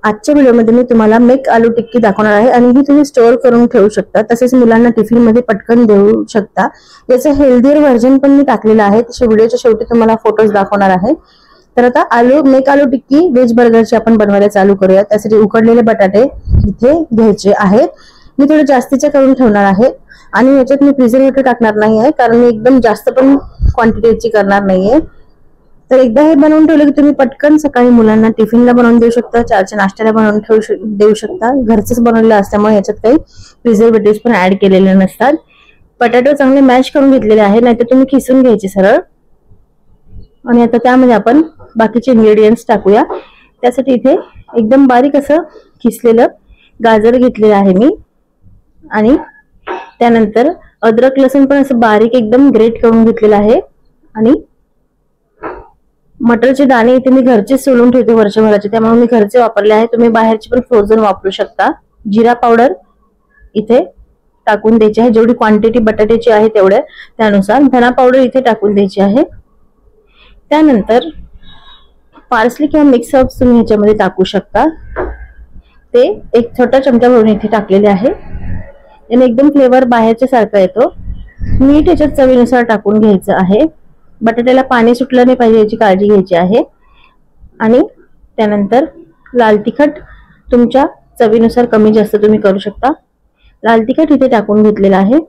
आजच्या व्हिडिओमध्ये मी तुम्हाला मेक आलू टिक्की दाखवणार आहे आणि ही तुम्ही स्टोअर करून ठेवू शकता, तसेच मुलांना टिफिन मध्ये पटकन देऊ शकता। याचं हेल्दीयर व्हर्जन पण मी टाकलेलं आहे, तसे व्हिडिओच्या शेवटी तुम्हाला फोटोज दाखवणार आहे। तर आता मेक आलू टिक्की व्हेज बर्गरची आपण बनवायला चालू करूया। त्यासाठी उकडलेले बटाटे इथे घ्यायचे आहेत, मी थोडे जास्तीचे करून ठेवणार आहे आणि याच्यात मी प्रिझर्वेटिव्ह टाकणार नाही आहे, कारण मी एकदम जास्त पण क्वांटिटीची करणार नाहीये। तर एकदा हे बनवून ठेवलं की तुम्ही पटकन सकाळी मुलांना टिफिनला बनवून देऊ शकता, चहाच्या नाश्त्याला बनवून देऊ शकता। घरचंच बनवलेलं असल्यामुळे याच्यात काही प्रिझर्वेटिव्ह पण ऍड केलेले नसतात। बटाटे चांगले मॅश करून घेतलेले आहे, नाहीतर तुम्ही खिसून घ्यायचे सरळ। आणि आता त्यामध्ये आपण बाकीचे इन्ग्रेडियंट्स टाकूया। त्यासाठी इथे एकदम बारीक असं खिसलेलं गाजर घेतलेलं आहे मी, आणि त्यानंतर अद्रक लसूण पण असं बारीक एकदम ग्रेट करून घेतलेलं आहे। आणि मटरचे दाणे इथे मी घरचे सोलून ठेवते वर्षभराचे, त्यामुळे मी घरचे वापरले आहे, तुम्ही बाहेरचे पण फ्रोझन वापरू शकता। जिरा पावडर इथे टाकून द्यायची आहे, जेवढी क्वांटिटी बटाट्याची आहे तेवढ्या त्यानुसार। धना पावडर इथे टाकून द्यायची आहे। त्यानंतर पार्सली किंवा मिक्स हर्ब्स तुम्ही ह्याच्यामध्ये टाकू शकता, ते एक छोटा चमचा भरून इथे टाकलेले आहे, याने एकदम फ्लेवर बाहेरच्या सारखा येतो। मीठ याच्यात चवीनुसार टाकून घ्यायचं आहे, बटाट्याला पाणी सुटलं नाही पाहिजे याची काळजी घ्यायची आहे। आणि त्यानंतर लाल तिखट तुमच्या चवीनुसार कमी जास्त तुम्ही करू शकता, लाल तिखट इथे टाकून घेतलेला आहे।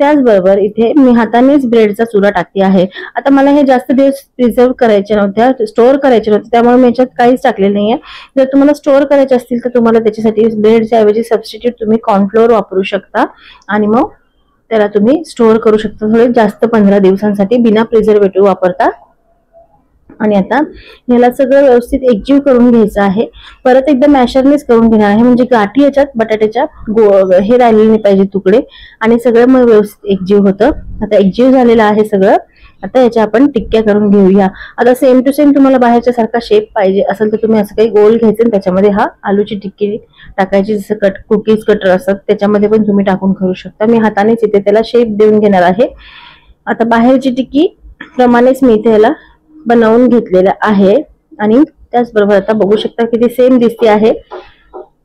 त्याचबरोबर इथे मी हातानेच ब्रेडचा चुरा टाकते आहे। आता मला हे जास्त दिवस प्रिझर्व करायचे नव्हत्या, स्टोअर करायचे नव्हते, त्यामुळे मी याच्यात काहीच टाकलेलं नाहीये। जर तुम्हाला स्टोअर करायचे असतील तर तुम्हाला त्याच्यासाठी ब्रेडच्या ऐवजी सबस्टिट्यूट तुम्ही कॉर्नफ्लोअर वापरू शकता, आणि मग त्याला तुम्ही स्टोअर करू शकता थोडे जास्त 15 दिवसांसाठी बिना प्रिझर्वेटिव्ह वापरता। आणि आता याला सगळं व्यवस्थित एकजीव करून घ्यायचं आहे। परत एकदा मॅशरनेच करून घेणार आहे, म्हणजे गाठी याच्यात बटाट्याच्या हे राहिलेले नाही पाहिजे तुकडे, आणि सगळं मग व्यवस्थित एकजीव होतं। आता एकजीव झालेलं आहे सगळं। आता याच्या आपण टिक्क्या करून घेऊया। आता सेम टू सेम तुम्हाला बाहेरच्या सारखा शेप पाहिजे असेल तर तुम्ही असं काही गोल घ्यायचं आणि त्याच्यामध्ये हा आलूची टिक्की टाकायची, जसं कुकीज कटर असतात त्याच्यामध्ये पण तुम्ही टाकून करू शकता। मी हातानेच इथे त्याला शेप देऊन घेणार आहे। आता बाहेरची टिक्की प्रमाणेच मी इथे याला बनवून घेतलेलं आहे, आणि त्याचबरोबर आता बघू शकता की ती सेम दिसते आहे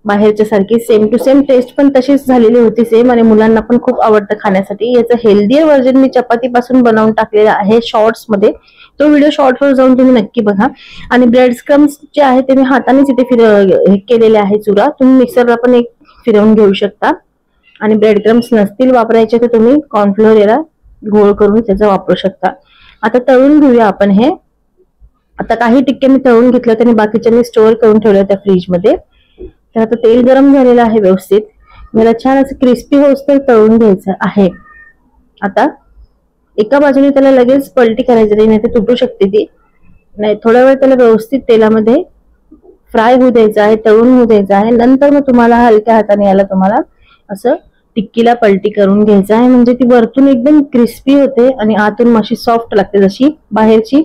बाहेरच्या सारखी, सेम टू सेम टेस्ट पण तशीच झालेली होती सेम, आणि मुलांना पण खूप आवडतं खाण्यासाठी। याचं हेल्दीयर व्हर्जन मी चपातीपासून बनवून टाकलेलं आहे शॉर्ट्स मध्ये, तो व्हिडिओ शॉर्ट्सवर जाऊन तुम्ही नक्की बघा। आणि ब्रेड क्रम्स जे आहे ते मी हातानेच इथे केलेले आहे चुरा, तुम्ही मिक्सरला पण एक फिरवून घेऊ शकता। आणि ब्रेड क्रम्स नसतील वापरायचे तर तुम्ही कॉर्नफ्लोअर याला घोळ करून त्याचा वापरू शकता। आता तळून घेऊया आपण हे। आता काही टिक्के मी तळून घेतल्या आणि बाकीच्या मी स्टोअर करून ठेवल्या त्या फ्रीज मध्ये। तर आता तेल गरम झालेलं आहे व्यवस्थित, याला छान असं क्रिस्पी होईस्तोवर तळून घ्यायचं आहे। आता एका बाजूने त्याला लगेच पलटी करायची नाही, ते तुटू शकते ती, नाही थोडा वेळ त्याला व्यवस्थित तेलामध्ये फ्राय होऊ द्यायचं आहे, तळून होऊ द्यायचं आहे। नंतर मग तुम्हाला हलक्या हाताने याला तुम्हाला असं टिक्कीला पलटी करून घ्यायचं आहे, म्हणजे ती वरतून एकदम क्रिस्पी होते आणि आतून अशी सॉफ्ट लागते, जशी बाहेरची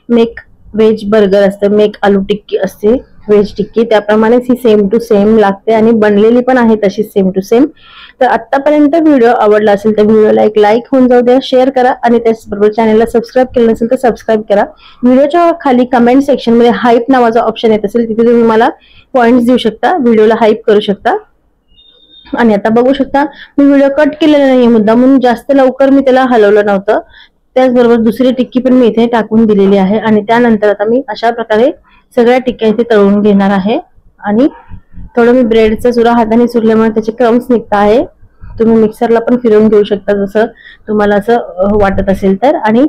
मेक व्हेज बर्गर असतं, मेक आलू टिक्की असते व्हेज टिक्की, त्याप्रमाणेच ही सेम टू सेम लागते आणि बनलेली पण आहे तशी सेम टू सेम। तर आतापर्यंत व्हिडिओ आवडला असेल तर व्हिडिओला एक लाईक होऊन जाऊ द्या, शेअर करा, आणि त्याचबरोबर चॅनलला सबस्क्राईब केलं नसेल तर सबस्क्राईब करा। व्हिडिओच्या खाली कमेंट सेक्शन मध्ये हाईप नावाचा ऑप्शन येत असेल, तिथे तुम्ही मला पॉइंट्स देऊ शकता, व्हिडिओला हाईप करू शकता। आणि आता बघू शकता मी व्हिडिओ कट केलेला नाहीये मुद्दाम, म्हणून जास्त लवकर मी त्याला हलवलं नव्हतं। त्याचबरोबर दुसरी टिक्की पण मी इथे टाकून दिलेली आहे, आणि त्यानंतर आता मी अशा प्रकारे सगळ्या टिक्क्या इथे तळून घेणार आहे। आणि थोडं मी ब्रेडचा चुरा हाताने चुरल्यामुळे त्याचे क्रम्स निघत आहे, तुम्ही मिक्सरला पण फिरवून घेऊ शकता जसं तुम्हाला असं वाटत असेल तर। आणि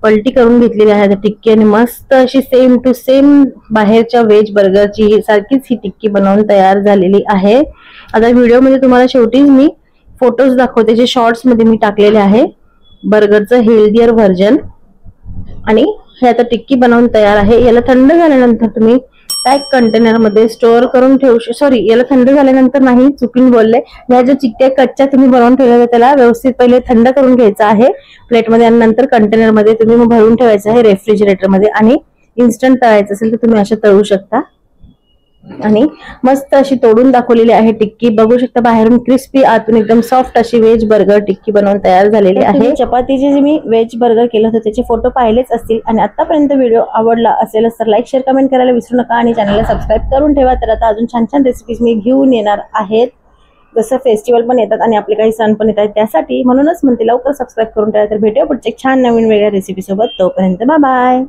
पलटी करून घेतलेली आहे टिक्की, आणि मस्त अशी सेम टू सेम बाहेरच्या व्हेज बर्गरची सारखीच ही टिक्की बनवून तयार झालेली आहे। आता व्हिडिओमध्ये तुम्हाला शेवटी मी फोटोज दाखवते जे शॉर्ट्स मध्ये मी टाकलेले आहे बर्गरचं हेल्दीयर व्हर्जन। आणि हे आता टिक्की बनवून तयार आहे। याला थंड झाल्यानंतर तुम्ही पॅक कंटेनर मध्ये स्टोअर करून ठेवू याला थंड झाल्यानंतर नाही, चुकीने बोलले, या ज्या चिक्क्या कच्च्या तुम्ही बनवून ठेवल्या त्याला व्यवस्थित पहिले थंड करून घ्यायचं आहे प्लेटमध्ये, आणि नंतर कंटेनर मध्ये तुम्ही मग भरून ठेवायचं आहे रेफ्रिजरेटर मध्ये। आणि इन्स्टंट तळायचं असेल तर तुम्ही अशा तळू शकता। आणि मस्त अशी तोडून दाखवलेली आहे टिक्की. बघू शकता बाहेरून क्रिस्पी आतून एकदम सॉफ्ट अशी व्हेज बर्गर टिक्की बनवून तयार झालेली आहे. चपातीचे जे मी व्हेज बर्गर केलं होतं त्याचे फोटो पाहिलेच असतील आणि आतापर्यंत व्हिडिओ आवडला असेल तर लाईक शेअर कमेंट करायला विसरू नका आणि चॅनलला सबस्क्राईब करून ठेवा. तर आता अजून छान छान रेसिपीज मी घेऊन येणार आहेत, जसं फेस्टिवल पण येतात आणि आपले काही सण पण येतात, त्यासाठी म्हणूनच म्हणते लवकर सबस्क्राईब करून ठेवा. तर भेटूया पुढच्या छान नवीन वेगळ्या रेसिपी सोबत. तोपर्यंत बाय बाय.